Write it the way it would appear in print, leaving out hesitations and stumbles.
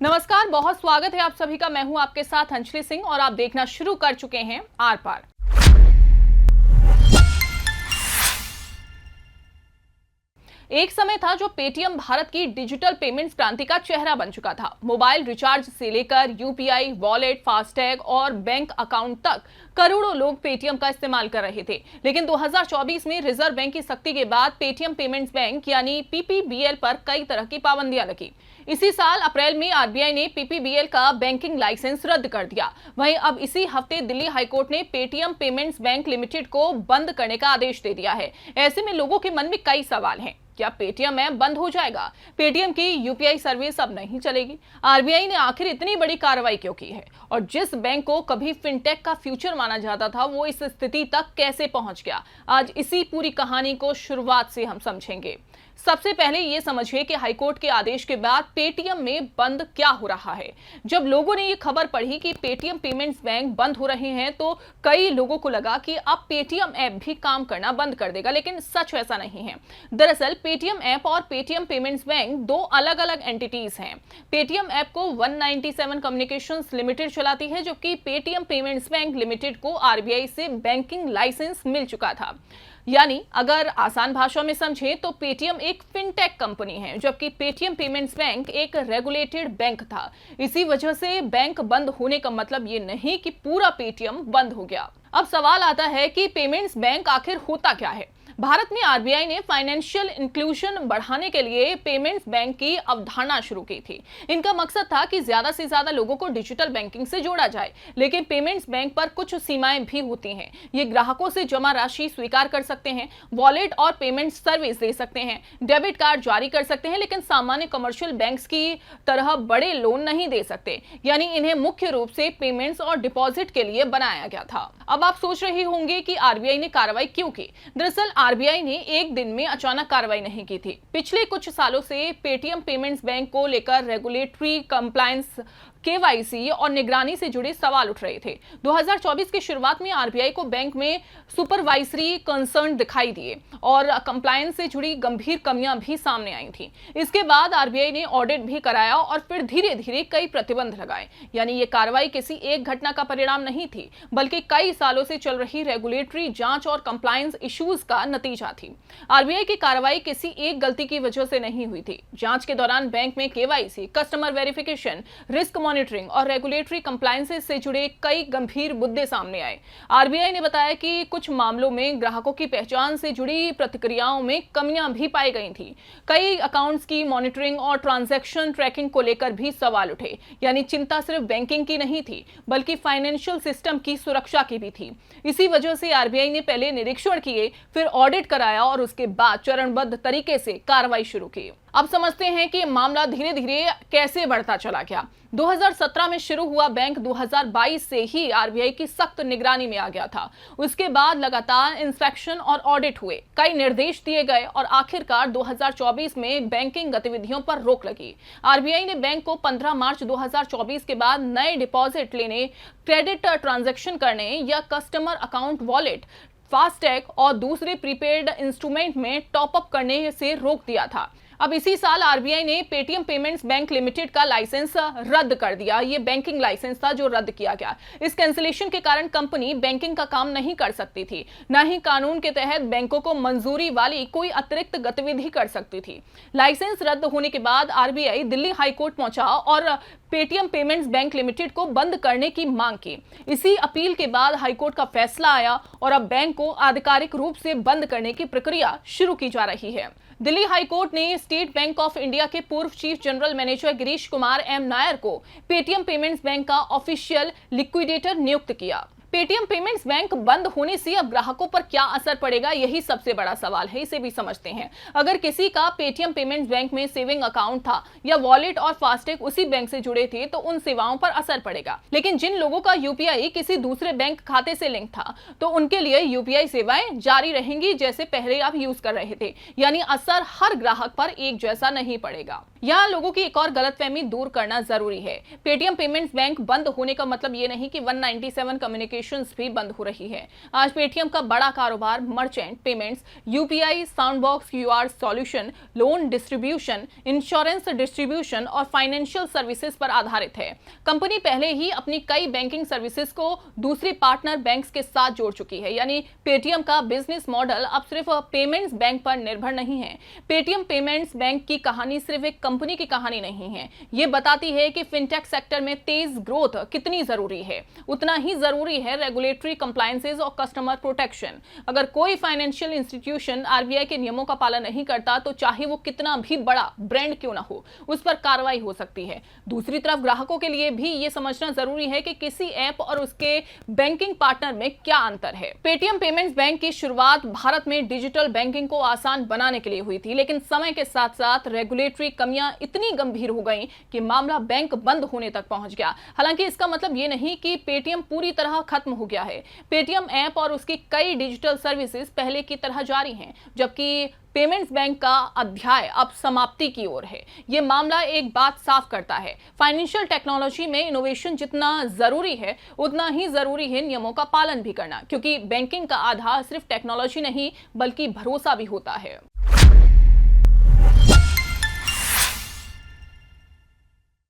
नमस्कार, बहुत स्वागत है आप सभी का। मैं हूं आपके साथ अंजलि सिंह और आप देखना शुरू कर चुके हैं आर पार। एक समय था जो पेटीएम भारत की डिजिटल पेमेंट्स क्रांति का चेहरा बन चुका था। मोबाइल रिचार्ज से लेकर यूपीआई, वॉलेट, फास्टैग और बैंक अकाउंट तक करोड़ों लोग पेटीएम का इस्तेमाल कर रहे थे। लेकिन 2024 में रिजर्व बैंक की सख्ती के बाद पेटीएम पेमेंट्स बैंक यानी पीपीबीएल पर कई तरह की पाबंदियां लगी। इसी साल अप्रैल में आरबीआई ने पीपीबीएल का बैंकिंग लाइसेंस रद्द कर दिया। वहीं अब इसी हफ्ते दिल्ली हाईकोर्ट ने पेटीएम पेमेंट्स बैंक लिमिटेड को बंद करने का आदेश दे दिया है। ऐसे में लोगों के मन में कई सवाल हैं। क्या पेटीएम ऐप बंद हो जाएगा? पेटीएम की यूपीआई सर्विस अब नहीं चलेगी? आरबीआई ने आखिर इतनी बड़ी कार्रवाई क्यों की है? और जिस बैंक को कभी फिनटेक का फ्यूचर माना जाता था, वो इस स्थिति तक कैसे पहुंच गया? आज इसी पूरी कहानी को शुरुआत से हम समझेंगे। सबसे पहले ये समझिए कि हाईकोर्ट के आदेश के बाद पेटीएम में बंद क्या हो रहा है। जब लोगों ने ये खबर पढ़ी कि पेटीएम पेमेंट्स बैंक बंद हो रहे हैं, तो कई लोगों को लगा कि अब पेटीएम ऐप भी काम करना बंद कर देगा, लेकिन सच वैसा नहीं है। दरअसल पेटीएम ऐप और पेटीएम पेमेंट्स बैंक दो अलग अलग एंटिटीज हैं। पेटीएम ऐप को 197 कम्युनिकेशंस लिमिटेड चलाती है, जबकि पेटीएम पेमेंट्स बैंक लिमिटेड को आरबीआई से बैंकिंग लाइसेंस मिल चुका था। यानी अगर आसान भाषा में समझें तो पेटीएम एक फिनटेक कंपनी है, जबकि पेटीएम पेमेंट्स बैंक एक रेगुलेटेड बैंक था। इसी वजह से बैंक बंद होने का मतलब ये नहीं कि पूरा पेटीएम बंद हो गया। अब सवाल आता है कि पेमेंट्स बैंक आखिर होता क्या है। भारत में आरबीआई ने फाइनेंशियल इंक्लूजन बढ़ाने के लिए पेमेंट्स बैंक की अवधारणा शुरू की थी। इनका मकसद था कि ज्यादा से ज्यादा लोगों को डिजिटल बैंकिंग से जोड़ा जाए। लेकिन पेमेंट्स बैंक पर कुछ सीमाएं भी होती हैं। ये ग्राहकों से जमा राशि स्वीकार कर सकते हैं, वॉलेट और पेमेंट सर्विस दे सकते हैं, डेबिट कार्ड जारी कर सकते हैं, लेकिन सामान्य कमर्शियल बैंक्स की तरह बड़े लोन नहीं दे सकते। यानी इन्हें मुख्य रूप से पेमेंट्स और डिपॉजिट के लिए बनाया गया था। अब आप सोच रहे होंगे कि आरबीआई ने कार्रवाई क्यों की। दरअसल आरबीआई ने एक दिन में अचानक कार्रवाई नहीं की थी। पिछले कुछ सालों से पेटीएम पेमेंट्स बैंक को लेकर रेगुलेटरी कंप्लायंस, केवाईसी और निगरानी से जुड़े सवाल उठ रहे थे। 2024 की शुरुआत में आरबीआई को बैंक में सुपरवाइजरी कंसर्न दिखाई दिए और कंप्लायंस से जुड़ी गंभीर कमियां भी सामने आई थी। इसके बाद आरबीआई ने ऑडिट भी कराया और फिर धीरे धीरे कई प्रतिबंध लगाए। यानी ये कार्रवाई किसी एक घटना का परिणाम नहीं थी, बल्कि कई सालों से चल रही रेगुलेटरी जांच और कंप्लायंस इश्यूज का नतीजा थी। आरबीआई की कार्रवाई किसी एक गलती की वजह से नहीं हुई थी। जांच के दौरान बैंक में KYC, customer verification, risk monitoring और रेगुलेटरी कंप्लायंसेस से जुड़े कई गंभीर मुद्दे सामने आए। आरबीआई ने बताया कि कुछ मामलों में ग्राहकों की पहचान से जुड़ी प्रतिक्रियाओं में कमियां भी पाई गई थी। कई अकाउंट्स की मॉनिटरिंग और ट्रांजैक्शन ट्रैकिंग को लेकर भी सवाल उठे। यानी चिंता सिर्फ बैंकिंग की नहीं थी, बल्कि फाइनेंशियल सिस्टम की सुरक्षा की भी थी। इसी वजह से आरबीआई ने पहले निरीक्षण किए, फिर ऑडिट कराया और उसके बाद चरणबद्ध तरीके से कार्रवाई शुरू की। अब समझते हैं कि मामला धीरे धीरे कैसे बढ़ता चला गया। 2017 में शुरू हुआ बैंक 2022 से ही आरबीआई की सख्त निगरानी में आ गया था। उसके बाद लगातार इंस्पेक्शन और ऑडिट हुए, कई निर्देश दिए गए और आखिरकार 2024 में बैंकिंग गतिविधियों पर रोक लगी। आरबीआई ने बैंक को 15 मार्च 2024 के बाद नए डिपॉजिट लेने, क्रेडिट ट्रांजैक्शन करने या कस्टमर अकाउंट, वॉलेट, फास्टैग और दूसरे प्रीपेड इंस्ट्रूमेंट में टॉपअप करने से रोक दिया था। अब इसी साल आरबीआई ने पेटीएम पेमेंट्स बैंक लिमिटेड का लाइसेंस रद्द कर दिया। ये बैंकिंग लाइसेंस था जो रद्द किया गया। इस कैंसिलेशन के कारण कंपनी बैंकिंग का काम नहीं कर सकती थी, न ही कानून के तहत बैंकों को मंजूरी वाली कोई अतिरिक्त गतिविधि कर सकती थी। लाइसेंस रद्द होने के बाद आरबीआई दिल्ली हाईकोर्ट पहुंचा और पेटीएम पेमेंट्स बैंक लिमिटेड को बंद करने की मांग की। इसी अपील के बाद हाईकोर्ट का फैसला आया और अब बैंक को आधिकारिक रूप से बंद करने की प्रक्रिया शुरू की जा रही है। दिल्ली हाईकोर्ट ने स्टेट बैंक ऑफ इंडिया के पूर्व chief general manager Girish Kumar M Nair को पेटीएम पेमेंट्स बैंक का ऑफिशियल लिक्विडेटर नियुक्त किया। पेटीएम पेमेंट्स बैंक बंद होने से अब ग्राहकों पर क्या असर पड़ेगा, यही सबसे बड़ा सवाल है। इसे भी समझते हैं। अगर किसी का पेटीएम पेमेंट्स बैंक में सेविंग अकाउंट था या वॉलेट और फास्टैग उसी बैंक से जुड़े थे, तो उन सेवाओं पर असर पड़ेगा। लेकिन जिन लोगों का यूपीआई किसी दूसरे बैंक खाते से लिंक था, तो उनके लिए यूपीआई सेवाएं जारी रहेंगी जैसे पहले आप यूज कर रहे थे। यानी असर हर ग्राहक पर एक जैसा नहीं पड़ेगा। यहाँ लोगों की एक और गलतफहमी दूर करना जरूरी है। पेटीएम पेमेंट्स बैंक बंद होने का मतलब ये नहीं कि 197 कम्युनिकेशन एप्लीकेशंस भी बंद हो रही है। आज पेटीएम का बड़ा कारोबार merchant payments, UPI, soundbox QR solution, loan distribution, insurance distribution और फाइनेंशियल सर्विसेज पर आधारित है। कंपनी पहले ही अपनी कई बैंकिंग सर्विसेज को दूसरी पार्टनर बैंक्स के साथ जोड़ चुकी है। यानी पेटीएम का बिजनेस मॉडल अब सिर्फ पेमेंट्स बैंक पर निर्भर नहीं है। पेटीएम पेमेंट्स बैंक की कहानी सिर्फ एक कंपनी की कहानी नहीं है, ये बताती है कि फिनटेक सेक्टर में तेज ग्रोथ कितनी जरूरी है। उतना ही जरूरी है रेगुलेटरी कंप्लायंसेस और कस्टमर प्रोटेक्शन। अगर कोई फाइनेंशियल इंस्टीट्यूशन आरबीआई के नियमों का पालन नहीं करता तो चाहे वो कितना भी बड़ा ब्रांड क्यों ना हो, उस पर कार्रवाई हो सकती है। दूसरी तरफ ग्राहकों के लिए भी ये समझना जरूरी है कि किसी ऐप और उसके बैंकिंग पार्टनर में क्या अंतर है। पेटीएम पेमेंट्स बैंक की शुरुआत भारत में डिजिटल बैंकिंग को आसान बनाने के लिए हुई थी, लेकिन समय के साथ साथ रेगुलेटरी कमियां इतनी गंभीर हो गईं कि मामला बैंक बंद होने तक पहुंच गया। हालांकि इसका मतलब ये नहीं कि पेटीएम पूरी तरह खत्म हो गया है। पेटीएम ऐप और उसकी कई डिजिटल सर्विसेज पहले की तरह जारी हैं, जबकि पेमेंट्स बैंक का अध्याय अब समाप्ति की ओर है। यह मामला एक बात साफ करता है, फाइनेंशियल टेक्नोलॉजी में इनोवेशन जितना जरूरी है उतना ही जरूरी है नियमों का पालन भी करना, क्योंकि बैंकिंग का आधार सिर्फ टेक्नोलॉजी नहीं बल्कि भरोसा भी होता है।